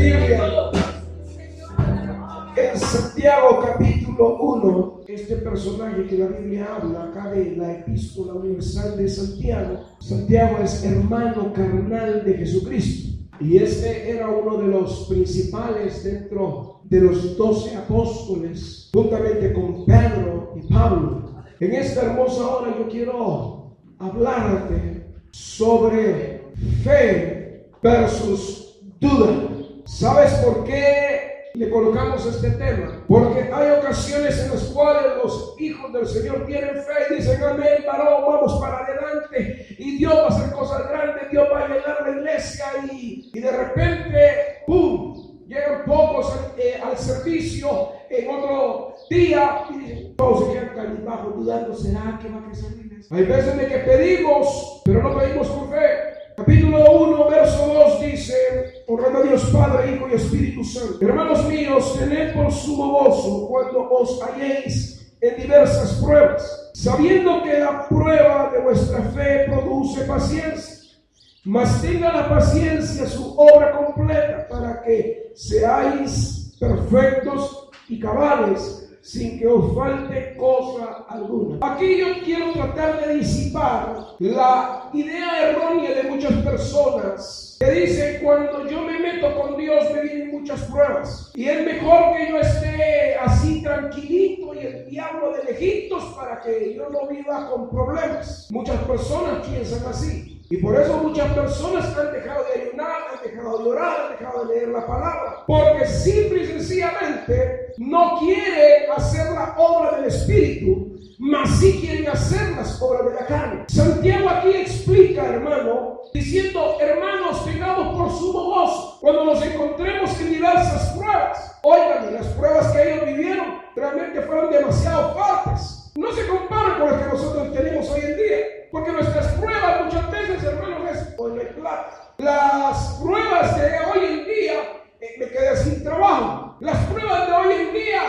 Biblia, en Santiago capítulo 1, este personaje que la Biblia habla acá de la epístola universal de Santiago. Santiago es hermano carnal de Jesucristo. Y este era uno de los principales dentro de los 12 apóstoles, juntamente con Pedro y Pablo. En esta hermosa hora yo quiero hablarte sobre fe versus duda. ¿Sabes por qué le colocamos este tema? Porque hay ocasiones en las cuales los hijos del Señor tienen fe y dicen: amén, varón, vamos para adelante y Dios va a hacer cosas grandes, Dios va a llenar la iglesia, y de repente, ¡pum!, llegan pocos al servicio en otro día y todos se quedan cabizbajos dudando: ¿será que va a crecer la iglesia? Hay veces de que pedimos, pero no pedimos con fe. Capítulo 1, verso 2 dice: honrando a Dios Padre, Hijo y Espíritu Santo. Hermanos míos, tened por sumo gozo cuando os halléis en diversas pruebas, sabiendo que la prueba de vuestra fe produce paciencia. Mas tenga la paciencia su obra completa, para que seáis perfectos y cabales, sin que os falte cosa alguna. Aquí yo quiero tratar de disipar la idea errónea de muchas personas que dicen: cuando yo me meto con Dios me vienen muchas pruebas y es mejor que yo esté así tranquilito y el diablo de lejitos para que yo no viva con problemas. Muchas personas piensan así. Y por eso muchas personas han dejado de ayunar, han dejado de orar, han dejado de leer la palabra, porque simple y sencillamente no quieren hacer la obra del Espíritu, mas sí quieren hacer las obras de la carne. Santiago aquí explica, hermano, diciendo: hermanos, tengamos por sumo gozo cuando nos encontremos en diversas pruebas. Oigan, las pruebas que ellos vivieron realmente fueron demasiado fuertes. No se comparan con las que nosotros tenemos hoy en día, porque nuestras pruebas muchas veces, hermanos, es: hoy no hay plata. Las pruebas de hoy en día, me quedé sin trabajo. Las pruebas de hoy en día,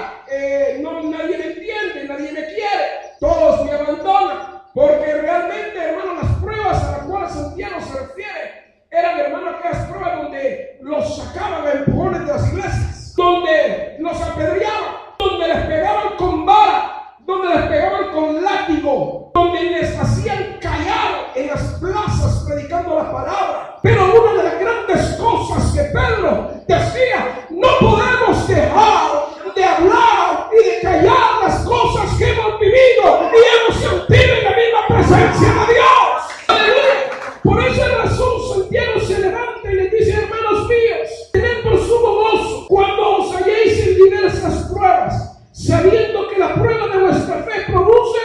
nadie me entiende, nadie me quiere, todos me abandonan. Porque realmente, hermanos, las pruebas a las cuales Santiago se refiere eran, hermanos, aquellas pruebas donde los sacaban a empujones de las iglesias, donde los apedreaban, donde les pegaban con vara, donde les pegaban con látigo, donde les hacían callar en las plazas predicando la palabra. Pero una de las grandes cosas que Pedro decía: no podemos dejar de hablar y de callar las cosas que hemos vivido y hemos sentido en la misma presencia de Dios. ¡Aleluya! Por esa razón Santiago se levanta y les dice: hermanos míos, tened por sumo gozo cuando os halléis en diversas pruebas, sabiendo que la prueba de vuestra fe produce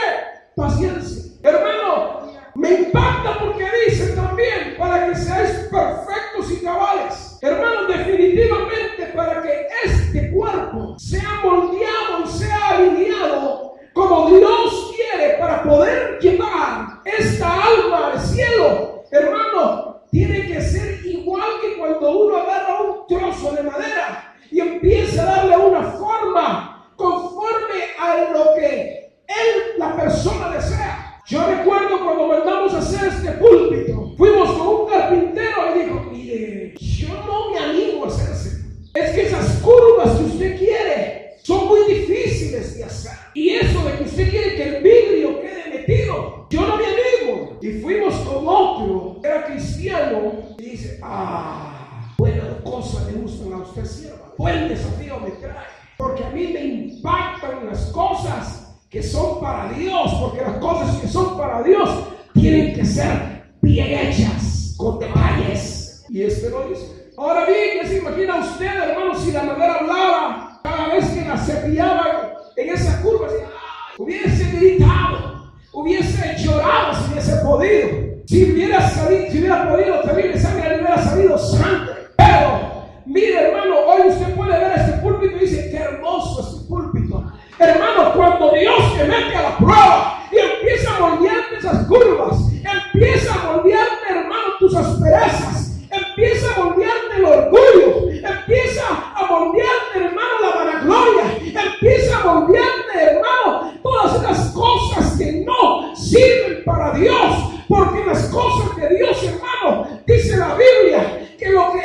paciencia. Hermano, me impacta porque dice también: para que seáis perfectos y cabales. Hermano, definitivamente para que este cuerpo sea moldeado y sea alineado como Dios quiere para poder llevar esta alma al cielo, hermano, tiene que ser igual que cuando uno agarra un trozo de madera y empieza a darle una forma conforme a lo que la persona desea. Yo recuerdo cuando mandamos a hacer este púlpito, fuimos con un carpintero y dijo: mire, yo no me animo a hacerse. Es que esas curvas que usted quiere son muy difíciles de hacer. Y eso de que usted quiere que el vidrio quede metido, yo no me animo. Y fuimos con otro, era cristiano, y dice: buena cosa le gustan a usted, sierva. Buen desafío me trae, porque a mí me impactan las cosas que son para Dios, porque las cosas que son para Dios tienen que ser bien hechas, con detalles. Y este lo dice. Ahora bien, ¿qué se imagina usted, hermano, si la madera hablaba cada vez que la cepillaban en esa curva? Hubiese gritado, hubiese llorado si hubiese podido. Si hubiera podido, también le hubiera salido sangre. Pero, mire, hermano, hoy usted puede ver este púlpito y dice: qué hermoso este púlpito. Hermano, cuando Dios te mete a la prueba y empieza a moldearte esas curvas, empieza a moldearte, hermano, tus asperezas, empieza a moldearte el orgullo, empieza a moldearte, hermano, la vanagloria, empieza a moldearte, hermano, todas esas cosas que no sirven para Dios, porque las cosas de Dios, hermano, dice la Biblia que lo que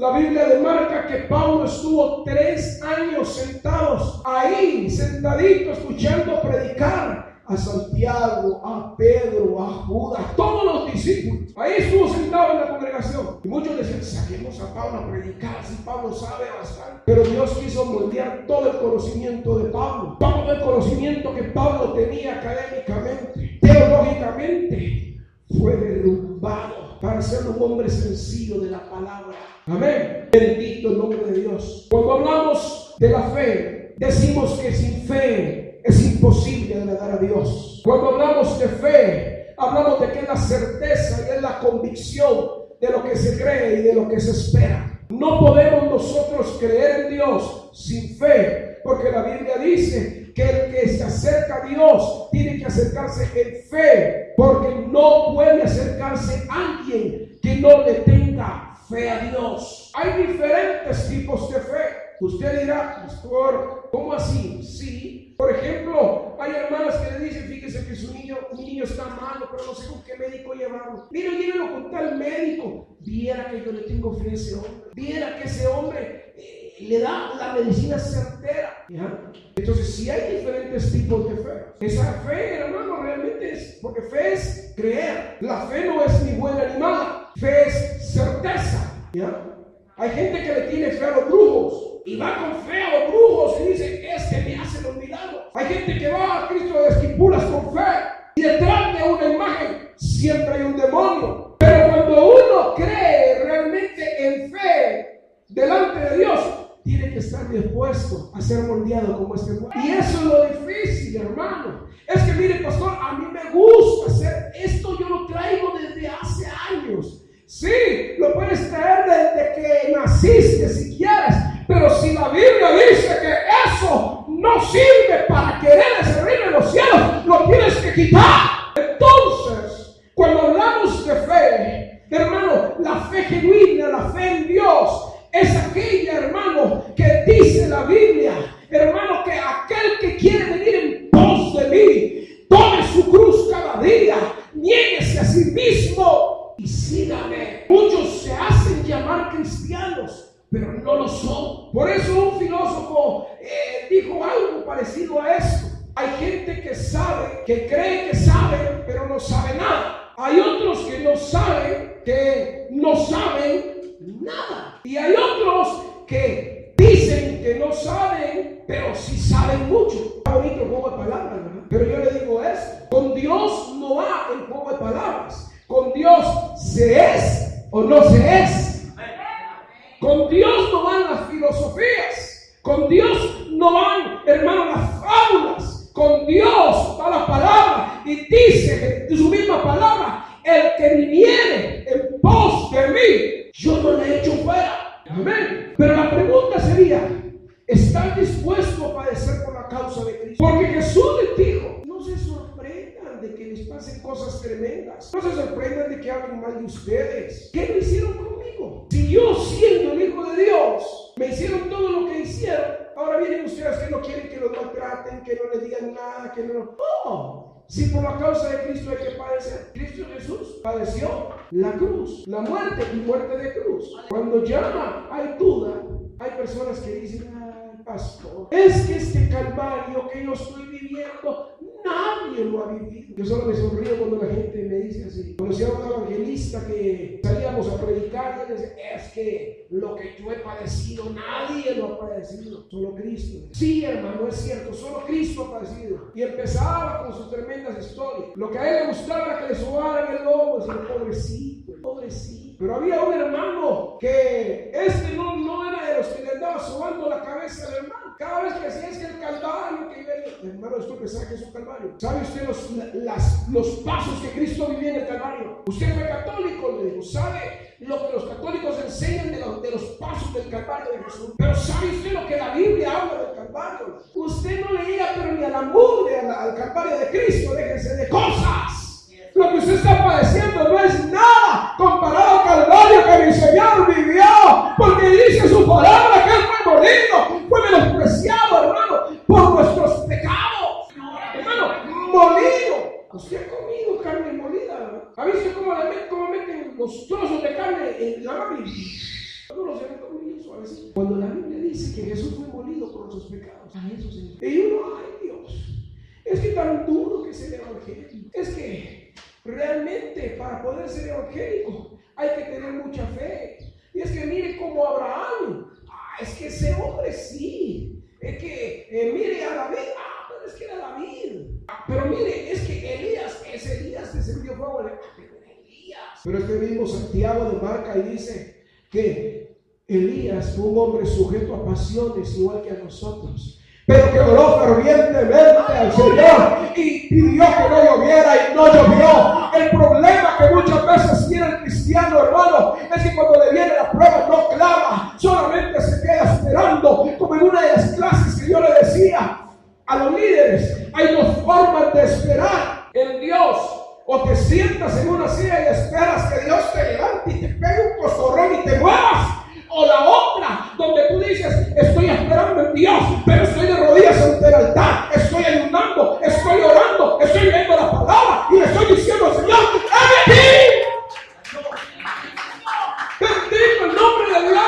La Biblia demarca que Pablo estuvo 3 años sentados ahí, sentadito, escuchando predicar a Santiago, a Pedro, a Judas, a todos los discípulos. Ahí estuvo sentado en la congregación. Y muchos decían, saquemos a Pablo a predicar, si Pablo sabe bastante. Pero Dios quiso moldear todo el conocimiento de Pablo. Todo el conocimiento que Pablo tenía académicamente, teológicamente, fue derrumbado para ser un hombre sencillo de la palabra. Amén. Bendito el nombre de Dios. Cuando hablamos de la fe, decimos que sin fe es imposible agradar a Dios. Cuando hablamos de fe, hablamos de que es la certeza y es la convicción de lo que se cree y de lo que se espera. No podemos nosotros creer en Dios sin fe, porque la Biblia dice que el que se acerca a Dios tiene que acercarse en fe, porque no puede acercarse a alguien que no le tenga fe a Dios. Hay diferentes tipos de fe. Usted dirá, pastor, ¿cómo así? Sí. Por ejemplo, hay hermanas que le dicen, fíjese que mi niño está malo, pero no sé con qué médico llevarlo. Mire, llévelo con tal médico. Viera que yo le tengo fe a ese hombre. Viera que ese hombre le da la medicina certera. ¿Ya? Entonces, si hay diferentes tipos de fe. Esa fe, hermano, realmente es, porque fe es creer. La fe no es ni buena ni mala. Fe es certeza. ¿Ya? Hay gente que le tiene fe a los brujos y va con fe a los brujos y dice, me hace los milagros. Hay gente que va a Cristo de Esquipulas con fe y detrás de una imagen siempre hay un demonio. Pero cuando uno cree realmente en fe delante de Dios, tiene que estar dispuesto a ser moldeado como este mundo. Y eso es lo difícil, hermano. Es que mire, pastor, a mí me gusta hacer esto, yo lo traigo desde hace años. Sí, lo puedes traer desde que naciste si quieres, pero si la Biblia dice que eso no sirve para querer ese reino de los cielos, lo tienes que quitar. Entonces, cuando hablamos de fe, hermano, la fe genuina, la fe en Dios, es aquella, hermano, que dice la Biblia, hermano, que aquel que quiere venir en pos de mí, tome su cruz cada día, niéguese a sí mismo y sígame. Muchos se hacen llamar cristianos, pero no lo son. Por eso un filósofo dijo algo parecido a esto. Hay gente que sabe, que cree que sabe, pero no sabe nada. Hay otros que no saben, que no saben nada. Y hay otros que dicen que no saben, pero sí saben mucho. Está bonito el juego de palabras, ¿verdad? Pero yo le digo esto: con Dios no va el juego de palabras. Con Dios se es o no se es. Con Dios no van las filosofías. Con Dios no van, hermano, las fábulas. Con Dios va la palabra y dice de su misma palabra: el que viniere en pos de mí, yo no le echo fuera. Amén. Pero la pregunta sería: ¿estás dispuesto a padecer por la causa de Cristo? Porque Jesús les dijo: no se sorprendan de que les pasen cosas tremendas. No se sorprendan de que hablen mal de ustedes. ¿Qué lo hicieron conmigo? Si yo, siendo el Hijo de Dios, me hicieron todo lo que hicieron, ahora vienen ustedes que no quieren que los maltraten, que no les digan nada, que no. ¡Oh! Si por la causa de Cristo hay que padecer. Cristo Jesús padeció la cruz, la muerte y muerte de cruz. Cuando ya hay duda, hay personas que dicen: ay, pastor, es que este calvario que yo estoy viviendo, nadie lo ha vivido. Yo solo me sonrío cuando la gente me dice así. Conocí a un evangelista que salíamos a predicar y él decía: es que lo que yo he padecido, nadie lo ha padecido, solo Cristo. Sí, hermano, es cierto, solo Cristo ha padecido. Y empezaba con sus tremendas historias. Lo que a él le gustaba era que le sobaran el lomo, decía: pobrecito, pobrecito. Pero había un hermano que no era de los que le andaba sobando la cabeza al hermano. Cada vez que decía: es que el calvario que vive, hermano, esto que sabe que es un calvario. ¿Sabe usted los pasos que Cristo vivía en el calvario? Usted fue católico, le digo. ¿Sabe lo que los católicos enseñan de los pasos del calvario de Jesús? Pero ¿sabe usted lo que la Biblia habla del calvario? Usted no le llega pero ni a la mugre al calvario de Cristo. Déjense de cosas. Lo que usted está padeciendo no es nada comparado al calvario que mi Señor vivió, porque dice su palabra que Él fue molido, fue menospreciado, hermano, por nuestros pecados. Hermano, molido. Usted ha comido carne molida, ¿no? ¿Ha visto cómo meten los trozos de carne en la mano? Cuando la Biblia dice que Jesús fue molido por nuestros pecados, a eso se refiere. Y uno, ay Dios, es que tan duro que es el evangelio. Es que realmente para poder ser evangélico hay que tener mucha fe. Y es que mire como Abraham, es que ese hombre sí. Es que mire a David, pero es que era David. Pero mire, es que Elías, ese Elías descendió fuego, pero era Elías. Pero este mismo Santiago demarca y dice que Elías fue un hombre sujeto a pasiones igual que a nosotros, pero que oró fervientemente al Señor y pidió que no lloviera y no llovió. El problema que muchas veces tiene el cristiano, hermano, es que cuando le viene la prueba no clama, solamente se queda esperando, como en una de las clases que yo le decía a los líderes. Hay dos formas de esperar en Dios: o te sientas en una silla y esperas que Dios te levante y te pegue un coscorrón y te muevas, o la otra, donde tú dices, estoy esperando en Dios, pero estoy de rodillas ante el altar, estoy ayunando, estoy orando, estoy leyendo la palabra y le estoy diciendo al Señor, ¡heme aquí! Bendito el nombre de Dios.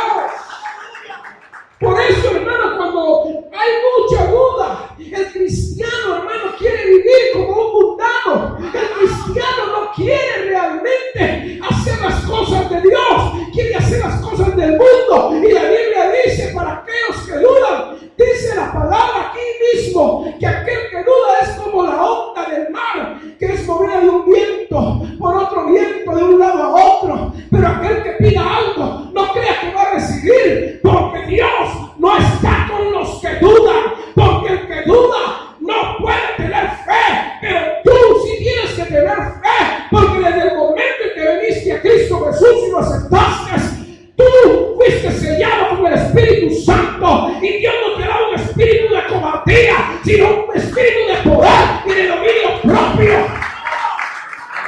Por eso, hermano, cuando hay mucha duda, el cristiano, hermano, quiere vivir como un mundano. El cristiano no quiere realmente hacer las cosas de Dios, quiere hacer las cosas del mundo. Y la Biblia dice, para aquellos que dudan, dice la palabra aquí mismo, que aquel que duda es como la onda del mar, que es movida de un viento por otro viento, de un lado a otro. Pero aquel que pida algo, no crea que va a recibir, porque Dios no está con los que dudan, porque el que duda no puede tener fe, pero tú sí tienes que tener fe, porque desde el momento en que viniste a Cristo Jesús y lo aceptaste, tú fuiste sellado con el Espíritu Santo, y Dios no te da un espíritu de cobardía, sino un espíritu de poder y de dominio propio.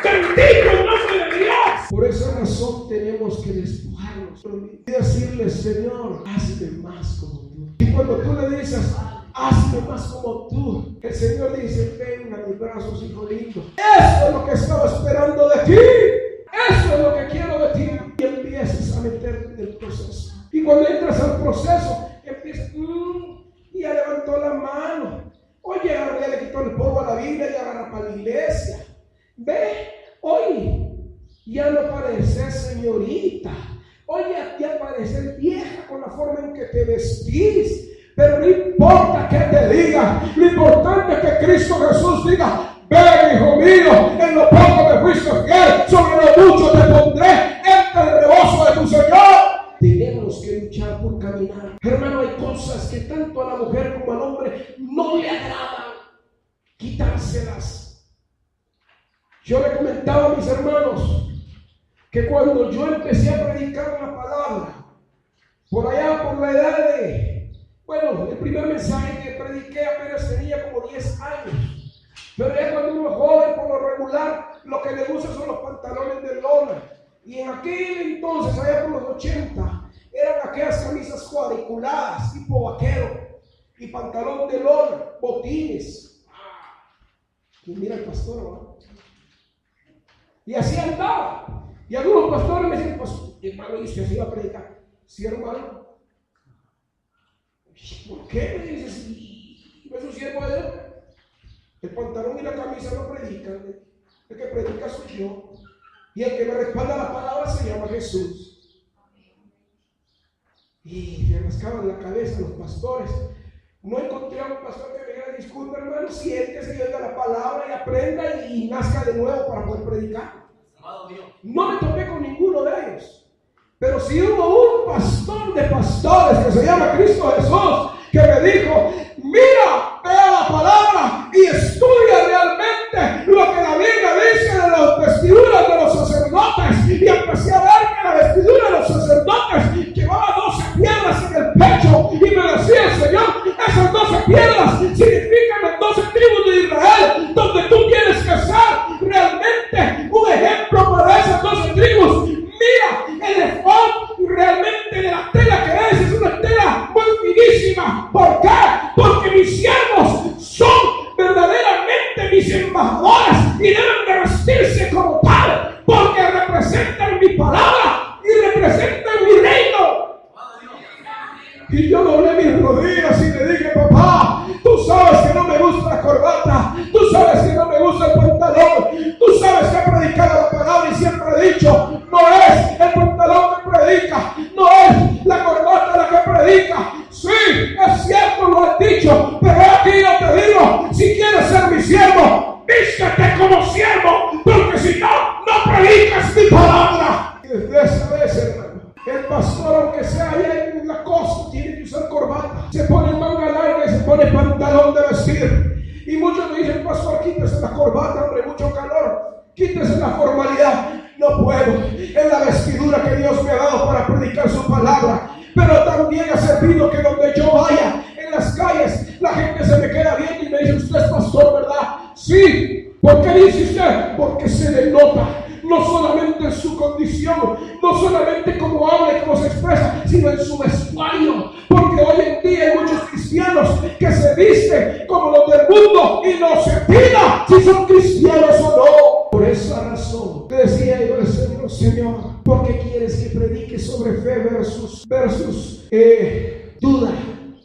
Bendito el nombre de Dios. Por esa razón tenemos que despojarnos y decirle, Señor, hazme más como tú. Y cuando tú le dices, hazme más como tú, el Señor dice, ven a mis brazos, hijo lindo. Eso es lo que estaba esperando de ti. Eso es lo que quiero de ti. Y empiezas a meterte en el proceso. Y cuando entras al proceso, empiezas, ya levantó la mano. Oye, ya le quitó el polvo a la Biblia y agarra para la iglesia. Ve, hoy ya no pareces señorita. Oye, ya pareces vieja con la forma en que te vestís. Pero no importa que te diga, lo importante es que Cristo Jesús diga, ven, hijo mío, en lo poco me fuiste fiel, sobre lo mucho te pondré, entra el rebozo de tu Señor. Tenemos que luchar por caminar. Hermano, hay cosas que tanto a la mujer como al hombre no le agradan. Quitárselas. Yo le comentaba a mis hermanos que cuando yo empecé a predicar la palabra, por allá por la edad de, el primer mensaje que prediqué apenas tenía como 10 años. Pero ya cuando uno es joven, por lo regular, lo que le gusta son los pantalones de lona. Y en aquel entonces, allá por los 80, eran aquellas camisas cuadriculadas, tipo vaquero, y pantalón de lona, botines. Y mira el pastor, ¿no? Y así andaba. Y algunos pastores me decían, pues, hermano, ¿y usted así va a predicar? Sí, hermano. ¿Por qué? Me dices, ¿no es un siervo de Dios? El pantalón y la camisa no predican. El que predica soy yo. Y el que me respalda la palabra se llama Jesús. Y me rascaban la cabeza los pastores. No encontré a un pastor que me diga, disculpa, hermano, siéntese y oiga la palabra y aprenda y nazca de nuevo para poder predicar. No me topé con ninguno de ellos. Pero sí hubo un pastor de pastores que se llama Cristo Jesús, que me dijo, mira, vea la palabra y estudia realmente lo que la Biblia dice de las vestiduras de los sacerdotes. Y empecé a ver que la vestidura de los sacerdotes llevaba 12 piedras en el pecho. Y me decía el Señor, esas 12 piedras significan las 12 tribus de Israel, donde tú tienes que ser realmente un ejemplo para esas 12 tribus. Mira, el efod realmente de la tela que es una tela muy finísima. ¿Por qué? Porque mis Y yo doblé mis rodillas y le dije: papá, tú sabes que no me gusta la corbata, tú sabes que no me gusta el pantalón, tú sabes que he predicado la palabra y siempre he dicho: no es el pantalón que predica, no es la corbata la que predica. Sí, es cierto, lo has dicho, pero aquí yo te digo: si quieres ser mi siervo, vístete como siervo, porque si no, no predicas mi palabra. Y desde esa vez, hermano, el pastor, aunque sea allá en la costa, tiene que usar corbata, se pone manga larga y se pone pantalón de vestir. Y muchos me dicen: pastor, quítese la corbata, hombre, mucho calor, quítese la formalidad. No puedo, es la vestidura que Dios me ha dado para predicar su palabra. Pero también ha servido que donde yo vaya, en las calles, la gente se me queda viendo y me dice: usted es pastor, ¿verdad? Sí. ¿Por qué dice usted? Porque se le nota, no solamente en su condición, no solamente cómo habla y cómo se expresa, sino en su vestuario. Porque hoy en día hay muchos cristianos que se visten como los del mundo y no se opina si son cristianos o no. Por esa razón le decía yo al Señor: Señor, ¿por qué quieres que predique sobre fe versus duda?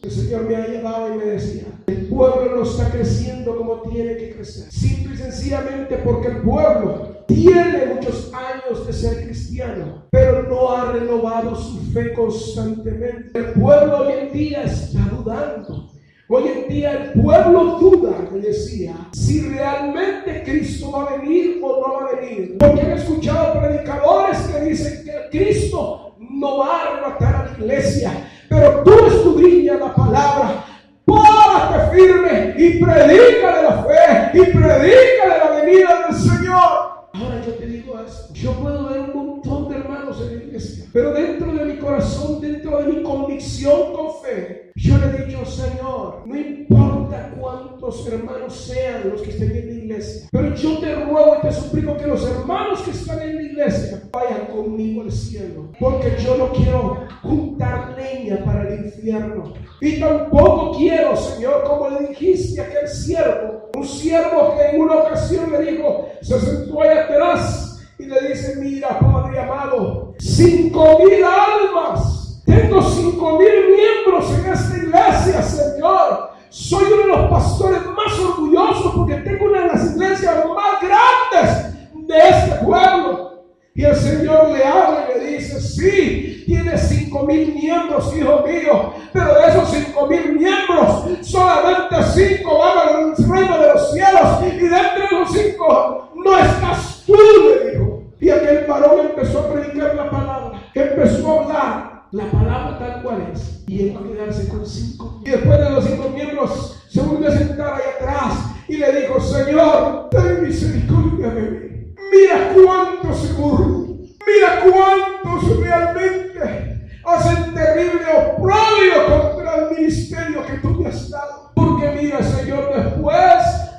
El Señor me ha llevado y me decía: el pueblo no está creciendo como tiene que crecer, simple y sencillamente porque el pueblo tiene muchos años de ser cristiano, pero no ha renovado su fe constantemente. El pueblo hoy en día está dudando. Hoy en día el pueblo duda, me decía, si realmente Cristo va a venir o no va a venir. Porque he escuchado predicadores que dicen que Cristo no va a arrebatar a la iglesia. Pero tú escudriña la palabra, párate firme y predica de la fe y predica de la venida del Señor. Ahora yo te digo esto: yo puedo ver un montón de hermanos en la iglesia, pero dentro de mi corazón, dentro de mi convicción con fe, yo le he dicho: Señor, no importa cuántos hermanos sean los que estén en la iglesia, pero yo te ruego y te suplico que los hermanos que están en la iglesia vayan conmigo al cielo, porque yo no quiero juntar leña para el infierno, y tampoco quiero, Señor, como le dijiste a aquel siervo, un siervo que en una ocasión le dijo, se sentó allá atrás y le dice: mira, Padre amado, 5,000 almas, tengo 5,000 miembros en esta iglesia, Señor. Soy uno de los pastores más orgullosos porque tengo una de las iglesias más grandes de este pueblo. Y el Señor le habla y le dice: sí, tienes 5,000 miembros, hijo mío, pero de esos 5,000 miembros, solamente 5 van al reino de los cielos, y dentro de los 5 no estás tú, le dijo. Y aquel varón empezó a predicar la palabra, empezó a hablar la palabra tal cual es, y él va a quedarse con 5. Y después de los 5 miembros, se volvió a sentar ahí atrás y le dijo: Señor, ten misericordia de mí. Mira cuántos se burlan, mira cuántos realmente hacen terrible oprobio contra el ministerio que tú me has dado. Porque mira, Señor, después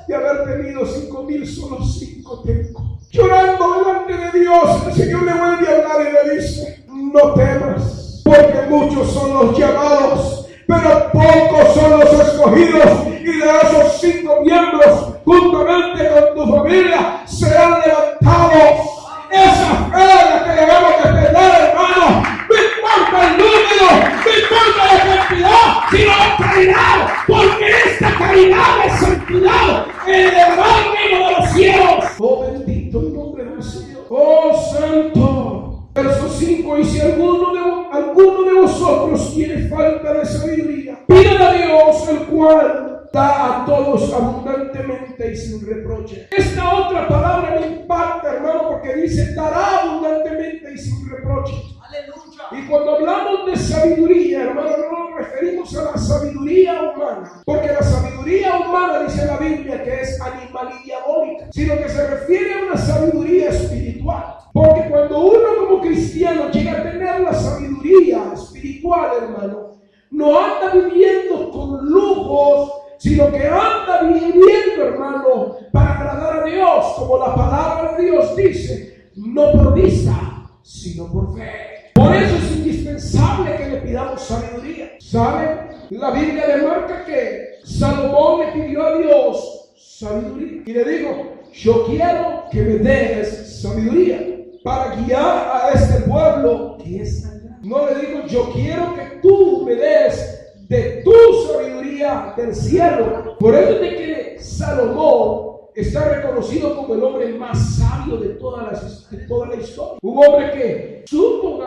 de haber tenido 5,000, solo 5 tengo. Llorando delante de Dios, el Señor le vuelve a hablar y le dice: no temas, porque muchos son los llamados, pero pocos son los escogidos. Y de esos 5 miembros, juntamente con tu familia, serán levantados. Esa fe es la que debemos de tener, hermano. No importa el número, no importa la cantidad, sino la calidad, porque esta calidad es santidad en el gran reino de los cielos. Oh, bendito el nombre del Señor. Oh, santo. Verso 5: y si alguno de vosotros tiene falta de sabiduría, pídale a Dios, el cual da a todos abundantemente y sin reproche. Esta otra palabra me impacta, hermano, porque dice: dará abundantemente y sin reproche. Aleluya. Y cuando hablamos de sabiduría, hermano, no nos referimos a la sabiduría humana, porque la sabiduría humana, dice la Biblia, que es animal y diabólica, sino que se refiere a una sabiduría espiritual. Porque cuando uno como cristiano llega a tener la sabiduría espiritual, hermano, no anda viviendo con lujos, sino que anda viviendo, hermano, para agradar a Dios, como la palabra de Dios dice: no por vista, sino por fe. Por eso es indispensable que le pidamos sabiduría. ¿Saben? La Biblia demarca que Salomón le pidió a Dios sabiduría y le dijo: yo quiero que me des sabiduría para guiar a este pueblo que es tan grande. No le digo, yo quiero que tú me des de tu sabiduría del cielo. Por eso es de que Salomón está reconocido como el hombre más sabio de toda la historia. Un hombre que supo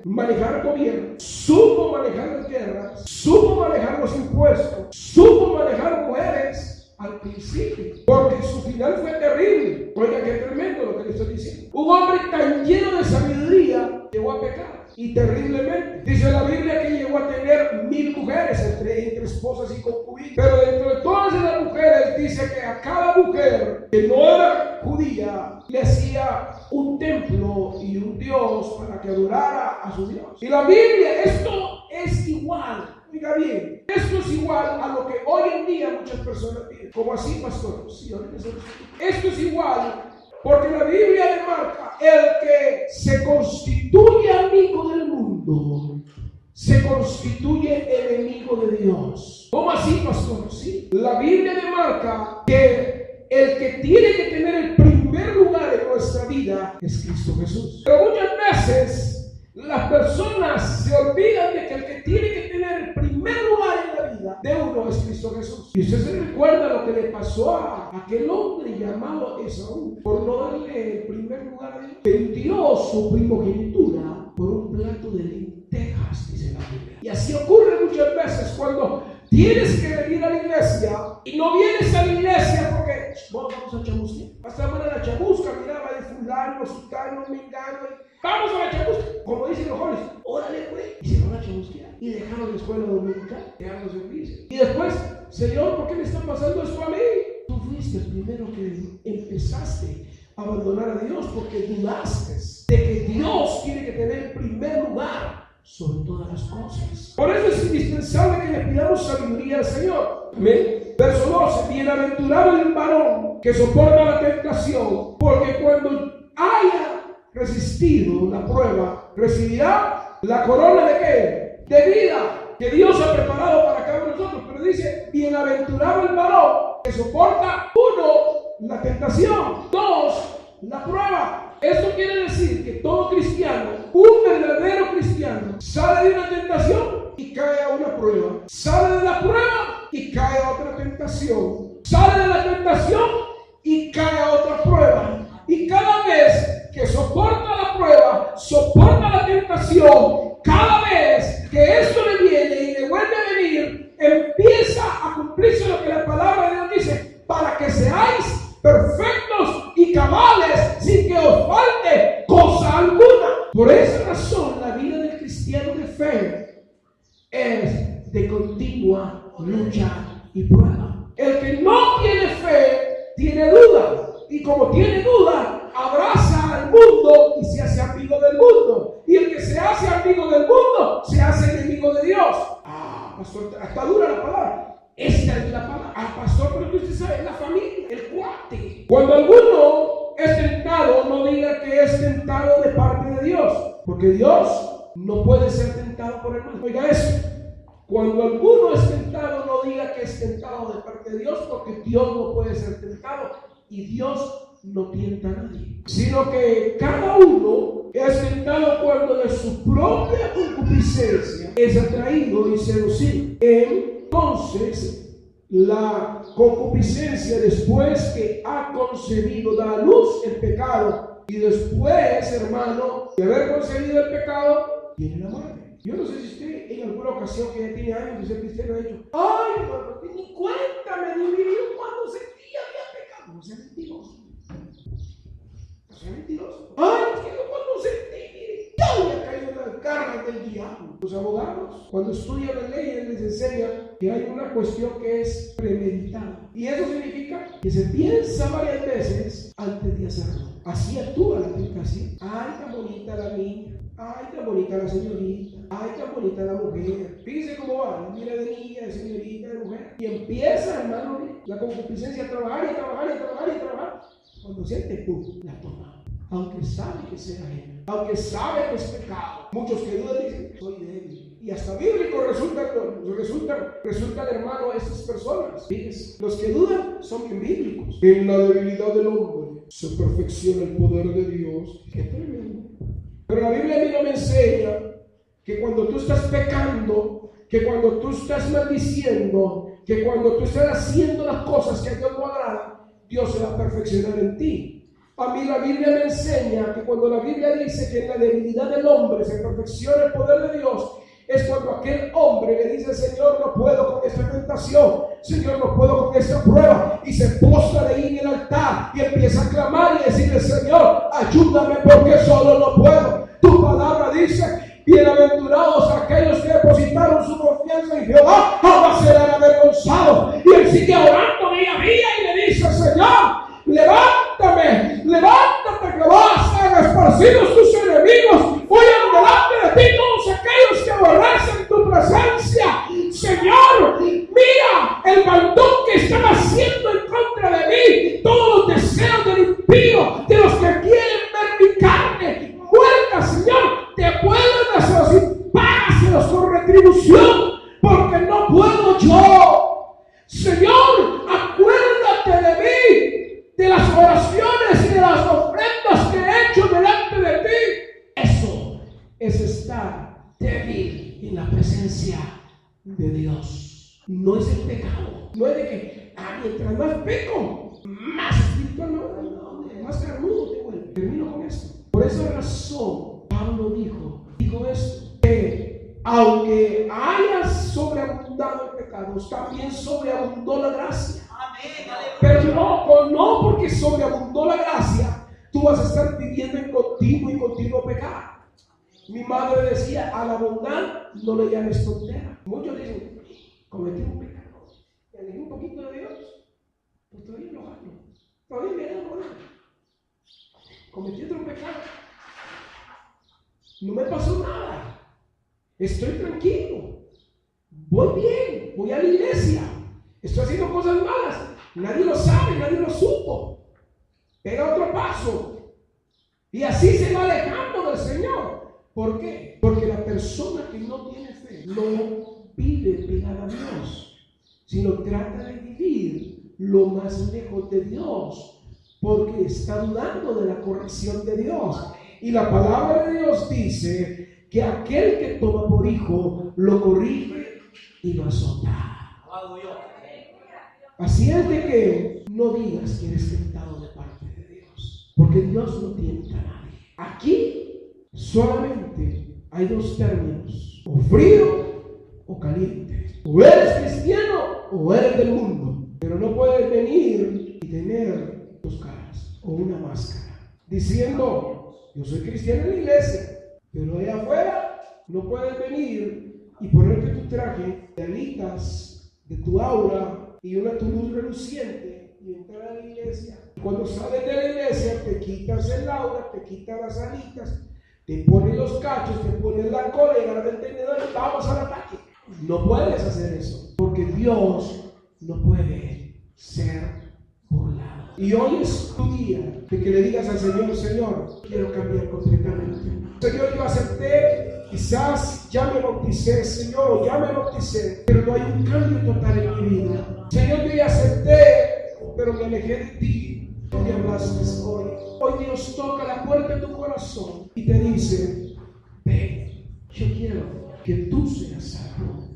manejar gobierno, supo manejar las guerras, supo manejar los impuestos, supo manejar mujeres al principio, porque su final fue terrible. Oiga, qué tremendo lo que le estoy diciendo. Un hombre tan lleno de sabiduría llegó a pecar, y terriblemente. Dice la Biblia que llegó a tener 1000 mujeres entre esposas y concubinas. Pero dentro de todas esas mujeres dice que a cada mujer que no era judía le hacía un templo y un dios para que adorara a su Dios. Y la Biblia, esto es igual. Oiga bien, esto es igual a lo que hoy en día muchas personas piden. ¿Cómo así, pastor? Sí, ahorita se lo explico. Esto es igual. Porque la Biblia demarca: el que se constituye amigo del mundo, se constituye enemigo de Dios. ¿Cómo así, pastor? Sí. La Biblia demarca que el que tiene que tener el primer lugar en nuestra vida es Cristo Jesús. Pero muchas veces las personas se olvidan de que el que tiene que tener el primer lugar en la vida de uno es Cristo Jesús. Y usted se recuerda lo que le pasó a aquel hombre llamado Esaú, por no darle el primer lugar a Dios. Vendió su primogenitura por un plato de lentejas, dice la Biblia. Y así ocurre muchas veces cuando tienes que venir a la iglesia y no vienes a la iglesia porque vamos a chamuscar. Pasamos a la chamusca, miraba de fulano, sutano, mengano. Vamos a la chamusca. Como dicen los jóvenes, órale pues. Y se van a chamusquear. Y dejaron la escuela dominical, dejaron los servicios. Y después, Señor, ¿por qué me está pasando esto a mí? Tú fuiste el primero que empezaste a abandonar a Dios porque dudaste de que Dios tiene que tener el primer lugar sobre todas las cosas. Por eso es indispensable que le pidamos sabiduría al Señor. Amén. Verso 12: bienaventurado el varón que soporta la tentación, porque cuando haya resistido la prueba, recibirá la corona de ¿qué? De vida que Dios ha preparado para cada uno de nosotros. Pero dice: bienaventurado el varón que soporta, 1, la tentación, 2, la prueba. Esto quiere decir que todo cristiano, un verdadero cristiano, sale de una tentación y cae a una prueba, sale de la prueba y cae a otra tentación, sale de la tentación y cae a otra prueba. Y cada vez que soporta la prueba, soporta la tentación, cada vez que esto le viene y le vuelve a venir, empieza a cumplirse lo que la palabra de Dios dice: para que seáis perfectos y cabales, sin que os falte cosa alguna. Por esa razón, la vida del cristiano de fe es de continua lucha y prueba. El que no tiene fe tiene duda, y como tiene duda, abraza al mundo y se hace amigo del mundo. Y el que se hace amigo del mundo se hace enemigo de Dios. Pastor, hasta dura la palabra. Esta es la palabra. Pastor, pero que usted sabe, la familia, el cuate. Cuando alguno es tentado, no diga que es tentado de parte de Dios, porque Dios no puede ser tentado por el mal. Oiga eso. Cuando alguno es tentado, no diga que es tentado de parte de Dios, porque Dios no puede ser tentado y Dios no tienta a nadie, sino que cada uno es tentado cuando de su propia concupiscencia es atraído y seducido. Entonces, la concupiscencia, después que ha concebido, da a luz el pecado, y después, hermano, de haber concebido el pecado, viene la muerte. Yo no sé si usted en alguna ocasión que ya tiene años de ser cristiano ha dicho: ay, hermano, ni cuenta me di cuando sentía había pecado. No sea mentiroso. No sea mentiroso. Ay, es que yo cuando sentí, mire, yo había caído en las garras del diablo. Los abogados, cuando estudian las leyes, les enseñan que hay una cuestión que es premeditada. Y eso significa que se piensa varias veces antes de hacerlo. Así actúa la tentación. Ay, tan bonita la niña. Ay, tan bonita la señorita. Ay, tan bonita la mujer. Fíjese cómo va. Mira de niña, de señorita, de mujer. Y empieza, hermano, la concupiscencia a trabajar y trabajar y trabajar y trabajar. Cuando siente, pum, la toma. Aunque sabe que sea ajena, aunque sabe que es pecado. Muchos que dudan dicen: soy débil. Y hasta bíblico resultan hermano a estas personas. Fíjense, los que dudan son bien bíblicos. En la debilidad del hombre se perfecciona el poder de Dios. Qué tremendo. Pero la Biblia a mí no me enseña que cuando tú estás pecando, que cuando tú estás maldiciendo, que cuando tú estás haciendo las cosas que a Dios no agrada, Dios se va a perfeccionar en ti. A mí la Biblia me enseña que cuando la Biblia dice que en la debilidad del hombre se perfecciona el poder de Dios, es cuando aquel hombre le dice: Señor, no puedo con esta tentación, Señor, no puedo con esta prueba, y se postra de ahí en el altar y empieza a clamar y decirle: Señor, ayúdame porque solo no puedo. Tu palabra dice: bienaventurados aquellos que depositaron su confianza en Jehová, jamás serán avergonzados. Y él sigue orando día a día y le dice: Señor, levántate, que vas a esparcidos tus enemigos, huyan delante de ti todos aquellos que aborrecen tu presencia. Señor, mira el maldón que están haciendo en contra de mí, todos los deseos del impío, de los que quieren ver mi carne muerta. Señor, devuélvemeselos y págaselos con retribución, porque no puedo yo. Señor, acuérdate de mí, de las oraciones y de las ofrendas que he hecho delante de ti. Eso es estar débil en la presencia de Dios. No es el pecado, no es de que mientras más peco, más espiritual, no, más carnudo te vuelve. Termino con esto. Por esa razón Pablo dijo esto, que aunque haya sobreabundado el pecado, también sobreabundó la gracia. Pero no porque sobreabundó la gracia, tú vas a estar viviendo en continuo pecado. Mi madre decía: a la bondad no le llames tontera. Muchos dicen: cometí un pecado, y alejé un poquito de Dios, pues todavía lo hago, todavía me enamoro. Cometí otro pecado, no me pasó nada, estoy tranquilo, voy bien, voy a la iglesia, estoy haciendo cosas malas, nadie lo sabe, nadie lo supo. Pega otro paso y así se va alejando del Señor. ¿Por qué? Porque la persona que no tiene fe no vive pegada a Dios, sino trata de vivir lo más lejos de Dios, porque está dudando de la corrección de Dios. Y la palabra de Dios dice que aquel que toma por hijo lo corrige y lo azota. Así es de que no digas que eres tentado de parte de Dios, porque Dios no tienta a nadie. Aquí solamente hay dos términos: o frío o caliente. O eres cristiano o eres del mundo. Pero no puedes venir y tener dos caras o una máscara diciendo: yo soy cristiano en la iglesia, pero allá afuera no puedes venir y ponerte tu traje de alitas, de tu aura y una tu luz reluciente y entrar a la iglesia. Cuando sales de la iglesia te quitas el aura, te quitas las alitas, te pones los cachos, te pones la cola y agarras el tenedor y vamos al ataque. No puedes hacer eso, porque Dios no puede ser burlado. Y hoy es tu día de que le digas al Señor: Señor, quiero cambiar completamente. Señor, yo acepté, quizás ya me bauticé, Señor, ya me bauticé, pero no hay un cambio total en mi vida. Señor, yo ya acepté, pero me alejé de ti. Tú me hablaste hoy. Hoy Dios toca la puerta de tu corazón y te dice: ven, yo quiero que tú seas salvo.